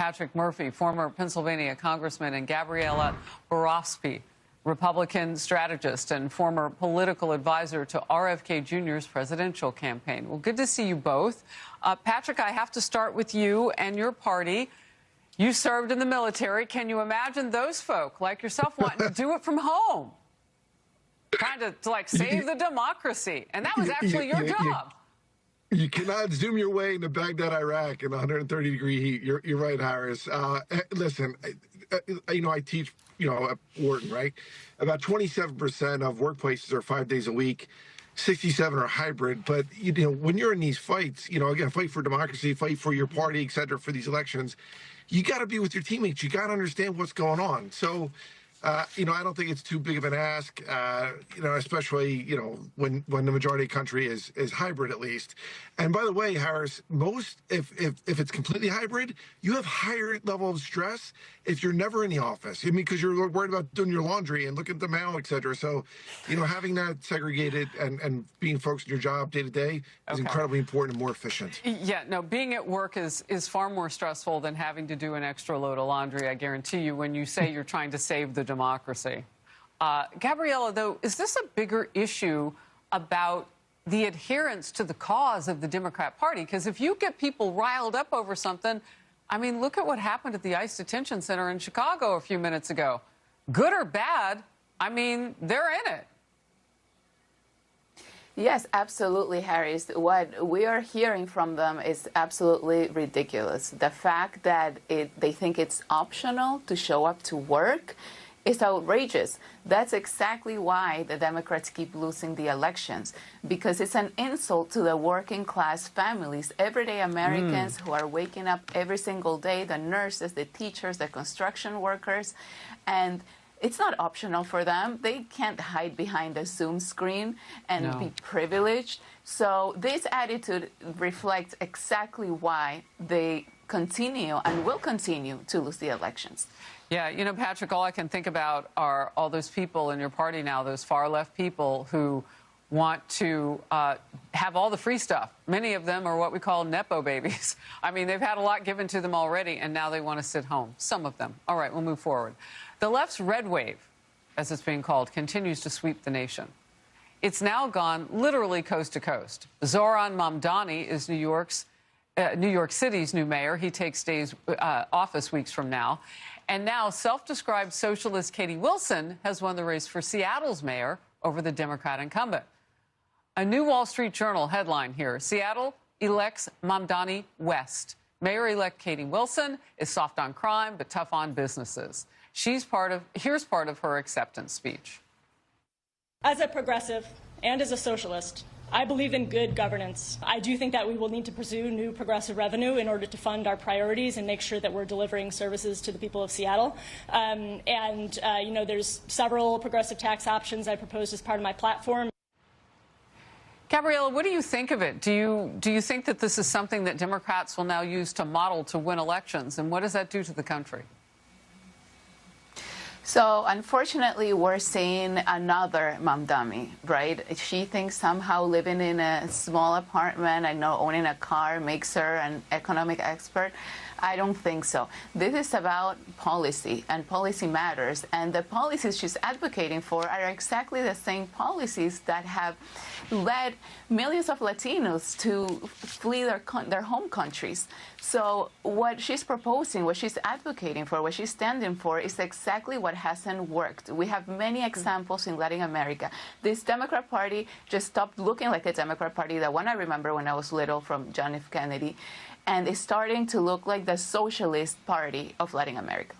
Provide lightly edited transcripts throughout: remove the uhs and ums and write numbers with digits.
Patrick Murphy, former Pennsylvania congressman, and Gabriela Borofsky, Republican strategist and former political advisor to RFK Jr.'s presidential campaign. Well, good to see you both. Patrick, I have to start with you and your party. You served in the military. Can you imagine those folk like yourself wanting to do it from home? Trying to like save the democracy. And that was actually your job. You cannot zoom your way into Baghdad, Iraq in 130-degree heat. You're right, Harris. Listen, I teach, at Wharton, right? About 27% of workplaces are 5 days a week. 67 are hybrid. But, when you're in these fights, again, fight for democracy, fight for your party, et cetera, for these elections, you got to be with your teammates. You got to understand what's going on. So, I don't think it's too big of an ask, especially, when the majority of the country is hybrid, at least. And by the way, Harris, if it's completely hybrid, you have higher level of stress if you're never in the office. Because you're worried about doing your laundry and looking at the mail, et cetera. So, having that segregated and being focused on your job day to day is incredibly important and more efficient. Yeah, no, being at work is far more stressful than having to do an extra load of laundry, I guarantee you, when you say you're trying to save the democracy. Gabriela, though, is this a bigger issue about the adherence to the cause of the Democrat Party? Because if you get people riled up over something, I mean, look at what happened at the ICE detention center in Chicago a few minutes ago. Good or bad, I mean, they're in it. Yes, absolutely, Harris. What we are hearing from them is absolutely ridiculous. The fact that they think it's optional to show up to work is outrageous. That's exactly why the Democrats keep losing the elections, because it's an insult to the working class families, everyday Americans who are waking up every single day, the nurses, the teachers, the construction workers, and it's not optional for them. They can't hide behind a Zoom screen and be privileged. So this attitude reflects exactly why they continue and will continue to lose the elections. Yeah, Patrick, all I can think about are all those people in your party now, those far-left people who want to have all the free stuff. Many of them are what we call Nepo babies. I mean, they've had a lot given to them already, and now they want to sit home. Some of them. All right, we'll move forward. The left's red wave, as it's being called, continues to sweep the nation. It's now gone literally coast to coast. Zoran Mamdani is New York City's new mayor. He takes office weeks from now. And now self-described socialist Katie Wilson has won the race for Seattle's mayor over the Democrat incumbent. A new Wall Street Journal headline here: Seattle elects Mamdani West. Mayor-elect Katie Wilson is soft on crime but tough on businesses. Here's part of her acceptance speech. As a progressive and as a socialist, I believe in good governance. I do think that we will need to pursue new progressive revenue in order to fund our priorities and make sure that we're delivering services to the people of Seattle. There's several progressive tax options I proposed as part of my platform. Gabriela, what do you think of it? Do you think that this is something that Democrats will now use to model to win elections? And what does that do to the country? So, unfortunately, we're seeing another Mamdani, right? She thinks somehow living in a small apartment and not owning a car makes her an economic expert. I don't think so. This is about policy, and policy matters. And the policies she's advocating for are exactly the same policies that have led millions of Latinos to flee their home countries. So what she's proposing, what she's advocating for, what she's standing for is exactly what hasn't worked. We have many examples in Latin America. This Democrat Party just stopped looking like a Democrat Party, the one I remember when I was little from John F. Kennedy, and is starting to look like the Socialist Party of Latin America.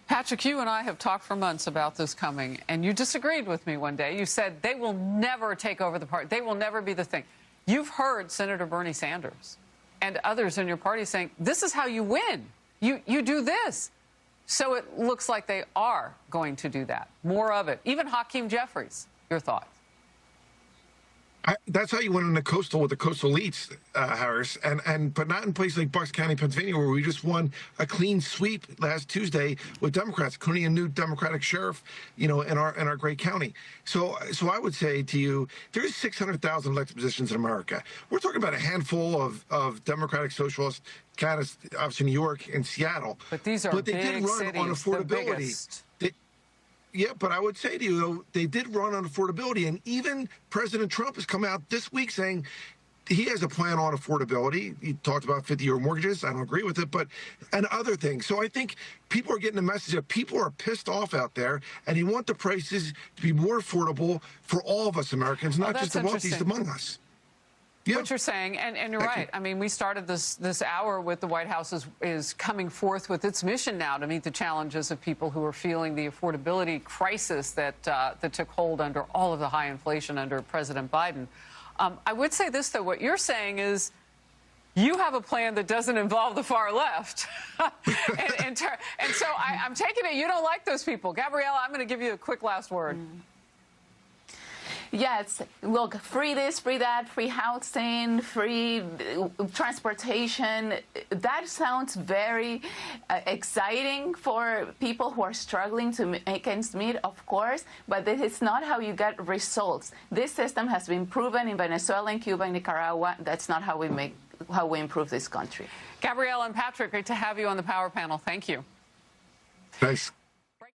Patrick, you and I have talked for months about this coming, and you disagreed with me one day. You said they will never take over the party. They will never be the thing. You've heard Senator Bernie Sanders and others in your party saying, this is how you win. You do this. So it looks like they are going to do that. More of it. Even Hakeem Jeffries. Your thoughts? That's how you went in the coastal with the coastal elites, Harris, but not in places like Bucks County, Pennsylvania, where we just won a clean sweep last Tuesday with Democrats, including a new Democratic sheriff, in our great county. So I would say to you, there's 600,000 elected positions in America. We're talking about a handful of Democratic socialist candidates, obviously New York and Seattle. But these are they did run on affordability. Yeah, but I would say to you, though, they did run on affordability. And even President Trump has come out this week saying he has a plan on affordability. He talked about 50-year mortgages. I don't agree with it, and other things. So I think people are getting the message that people are pissed off out there, and they want the prices to be more affordable for all of us Americans, not just the wealthiest among us. Yeah. What you're saying, and you're right. I mean, we started this hour with the White House is coming forth with its mission now to meet the challenges of people who are feeling the affordability crisis that took hold under all of the high inflation under President Biden. I would say this, though. What you're saying is you have a plan that doesn't involve the far left. and so I'm taking it you don't like those people. Gabriella, I'm going to give you a quick last word. Yes, look, free this, free that, free housing, free transportation. That sounds very exciting for people who are struggling to make ends meet, of course, but this is not how you get results. This system has been proven in Venezuela, in Cuba, in Nicaragua. That's not how we improve this country. Gabrielle and Patrick, great to have you on the Power Panel. Thank you. Thanks.